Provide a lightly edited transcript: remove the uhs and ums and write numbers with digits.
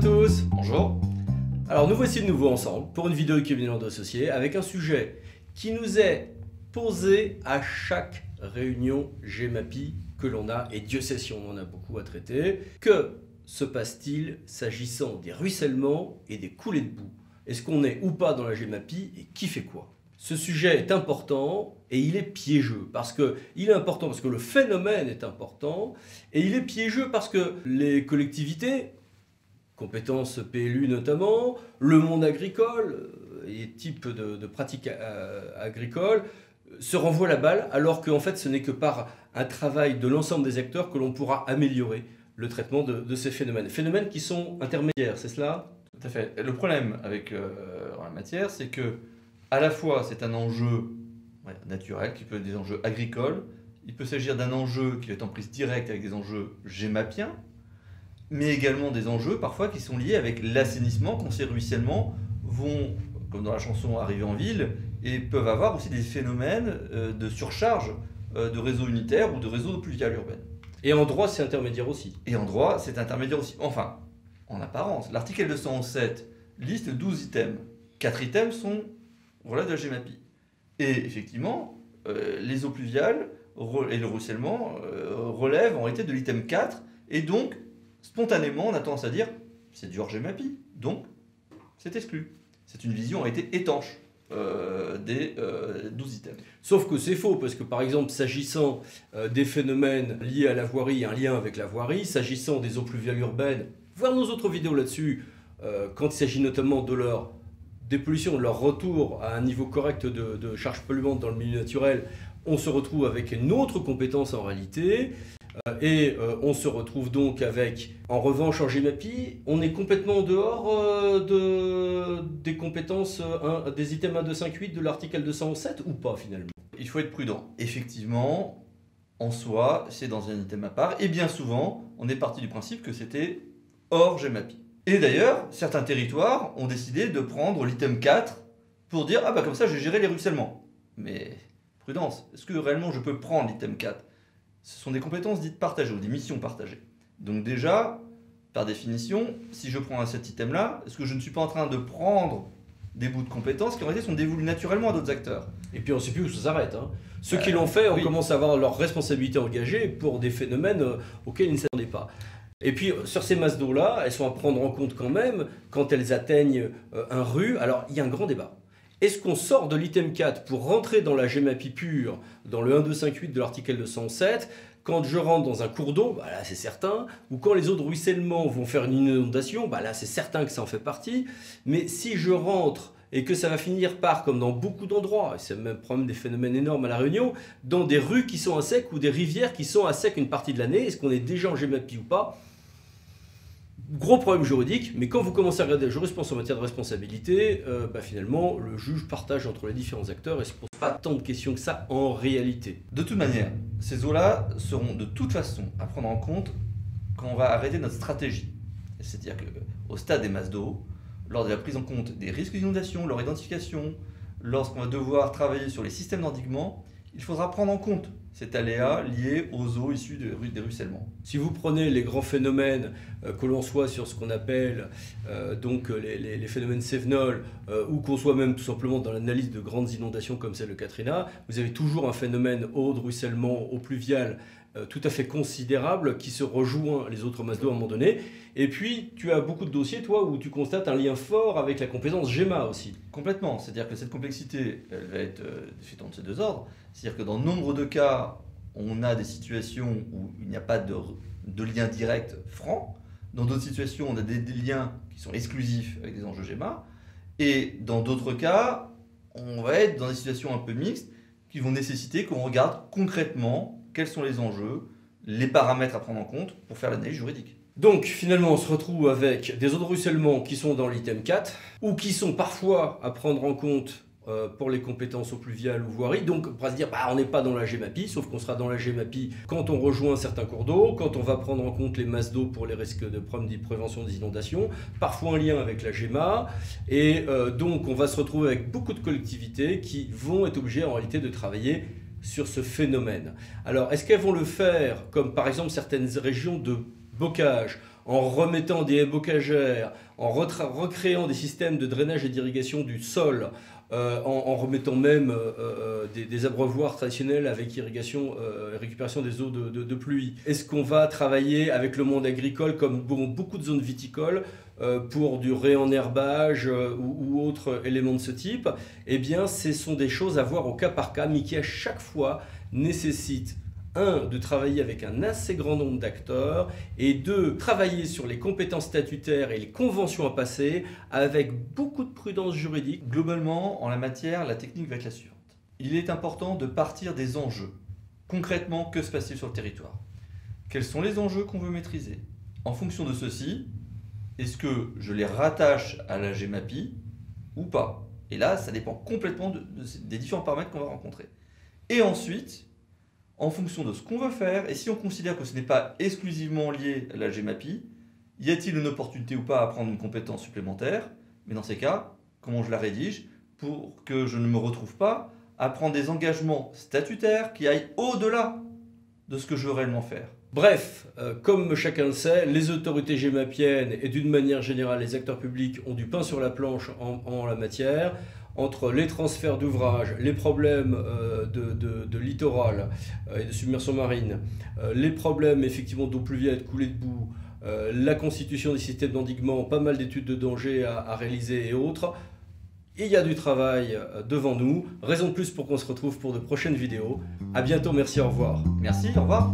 tous. Bonjour. Alors nous voici de nouveau ensemble pour une vidéo de Kevin Landau Associés avec un sujet qui nous est posé à chaque réunion GEMAPI que l'on a, et Dieu sait si on en a beaucoup à traiter. Que se passe-t-il s'agissant des ruissellements et des coulées de boue? Est-ce qu'on est ou pas dans la GEMAPI et qui fait quoi? Ce sujet est important et il est piégeux parce que le phénomène est important, et il est piégeux parce que les collectivités, compétences PLU notamment, le monde agricole et types de pratiques agricoles se renvoient la balle, alors qu'en fait ce n'est que par un travail de l'ensemble des acteurs que l'on pourra améliorer le traitement de ces phénomènes. Phénomènes qui sont intermédiaires, c'est cela? Tout à fait. Le problème avec la matière, c'est que à la fois c'est un enjeu naturel, qui peut être des enjeux agricoles, il peut s'agir d'un enjeu qui va être en prise directe avec des enjeux gémapiens, mais également des enjeux parfois qui sont liés avec l'assainissement, quand ces ruissellements vont, comme dans la chanson, arriver en ville, et peuvent avoir aussi des phénomènes de surcharge de réseaux unitaires ou de réseaux pluviales urbaines. Et en droit, c'est intermédiaire aussi. Et en droit, c'est intermédiaire aussi. Enfin, en apparence. L'article 211.7 liste 12 items. 4 items relèvent de la GEMAPI. Et effectivement, les eaux pluviales et le ruissellement relèvent en réalité de l'item 4, et donc, spontanément, on a tendance à dire c'est du hors GEMAPI, donc c'est exclu. C'est une vision en réalité étanche des 12 items. Sauf que c'est faux, parce que par exemple, s'agissant des phénomènes liés à la voirie, un lien avec la voirie, s'agissant des eaux pluviales urbaines, voir nos autres vidéos là-dessus, quand il s'agit notamment de leur dépollution, de leur retour à un niveau correct de charge polluante dans le milieu naturel, on se retrouve avec une autre compétence en réalité. Et on se retrouve donc avec, en revanche en GEMAPI, on est complètement en dehors des compétences des items 1258 de l'article 211.7 ou pas finalement? Il faut être prudent. Effectivement, en soi, c'est dans un item à part, et bien souvent, on est parti du principe que c'était hors GEMAPI. Et d'ailleurs, certains territoires ont décidé de prendre l'item 4 pour dire « Ah bah comme ça, je vais gérer les ruissellements ». Mais prudence, est-ce que réellement je peux prendre l'item 4 ? Ce sont des compétences dites partagées ou des missions partagées. Donc déjà, par définition, si je prends cet item-là, est-ce que je ne suis pas en train de prendre des bouts de compétences qui en réalité sont dévolus naturellement à d'autres acteurs? Et puis on ne sait plus où ça s'arrête. Ceux qui l'ont fait, on commence à avoir leur responsabilité engagée pour des phénomènes auxquels ils ne s'attendaient pas. Et puis sur ces masses d'eau-là, elles sont à prendre en compte quand même quand elles atteignent un rue. Alors il y a un grand débat. Est-ce qu'on sort de l'item 4 pour rentrer dans la GEMAPI pure, dans le 1258 de l'article 207, quand je rentre dans un cours d'eau, bah là c'est certain, ou quand les eaux de ruissellement vont faire une inondation, bah là c'est certain que ça en fait partie. Mais si je rentre et que ça va finir par, comme dans beaucoup d'endroits, et c'est même le problème des phénomènes énormes à La Réunion, dans des rues qui sont à sec ou des rivières qui sont à sec une partie de l'année, est-ce qu'on est déjà en GEMAPI ou pas? Gros problème juridique, mais quand vous commencez à regarder la jurisprudence en matière de responsabilité, finalement, le juge partage entre les différents acteurs et ne se pose pas tant de questions que ça en réalité. De toute manière, ces eaux-là seront de toute façon à prendre en compte quand on va arrêter notre stratégie. C'est-à-dire qu'au stade des masses d'eau, lors de la prise en compte des risques d'inondation, leur identification, lorsqu'on va devoir travailler sur les systèmes d'endiguement, il faudra prendre en compte cet aléa lié aux eaux issues des ruissellements. Si vous prenez les grands phénomènes, que l'on soit sur ce qu'on appelle les phénomènes Cévenol, ou qu'on soit même tout simplement dans l'analyse de grandes inondations comme celle de Katrina, vous avez toujours un phénomène eau de ruissellement, eau pluviale, tout à fait considérable qui se rejoint les autres masses d'eau à un moment donné. Et puis tu as beaucoup de dossiers, toi, où tu constates un lien fort avec la compétence GEMA aussi. Complètement, c'est-à-dire que cette complexité, elle va être différente de ces deux ordres. C'est-à-dire que dans nombre de cas, on a des situations où il n'y a pas de lien direct franc. Dans d'autres situations, on a des liens qui sont exclusifs avec des enjeux GEMA. Et dans d'autres cas, on va être dans des situations un peu mixtes qui vont nécessiter qu'on regarde concrètement quels sont les enjeux, les paramètres à prendre en compte pour faire l'analyse juridique. Donc finalement on se retrouve avec des eaux de ruissellement qui sont dans l'item 4 ou qui sont parfois à prendre en compte pour les compétences eaux pluviales ou voirie. Donc on pourra se dire on n'est pas dans la GEMAPI, sauf qu'on sera dans la GEMAPI quand on rejoint certains cours d'eau, quand on va prendre en compte les masses d'eau pour les risques de prévention des inondations, parfois un lien avec la GEMA, et donc on va se retrouver avec beaucoup de collectivités qui vont être obligées en réalité de travailler sur ce phénomène. Alors est-ce qu'elles vont le faire comme par exemple certaines régions de bocage, en remettant des haies bocagères, en recréant des systèmes de drainage et d'irrigation du sol, en remettant même des abreuvoirs traditionnels avec irrigation et récupération des eaux de pluie. Est-ce qu'on va travailler avec le monde agricole comme beaucoup de zones viticoles pour du réenherbage ou autres éléments de ce type? Eh bien, ce sont des choses à voir au cas par cas, mais qui à chaque fois nécessitent de travailler avec un assez grand nombre d'acteurs et de travailler sur les compétences statutaires et les conventions à passer avec beaucoup de prudence juridique. Globalement, en la matière, la technique va être la suivante. Il est important de partir des enjeux. Concrètement, que se passe-t-il sur le territoire? Quels sont les enjeux qu'on veut maîtriser? En fonction de ceci, est-ce que je les rattache à la GEMAPI ou pas? Et là, ça dépend complètement des différents paramètres qu'on va rencontrer. Et ensuite, en fonction de ce qu'on veut faire, et si on considère que ce n'est pas exclusivement lié à la GEMAPI, y a-t-il une opportunité ou pas à prendre une compétence supplémentaire? Mais dans ces cas, comment je la rédige pour que je ne me retrouve pas à prendre des engagements statutaires qui aillent au-delà de ce que je veux réellement faire? Bref, comme chacun le sait, les autorités gémapiennes et d'une manière générale les acteurs publics ont du pain sur la planche en la matière. Entre les transferts d'ouvrages, les problèmes de littoral et de submersion marine, les problèmes effectivement d'eau pluviale et de coulée de boue, la constitution des systèmes d'endiguement, pas mal d'études de danger à réaliser et autres. Il y a du travail devant nous, raison de plus pour qu'on se retrouve pour de prochaines vidéos. À bientôt, merci, au revoir. Merci, au revoir.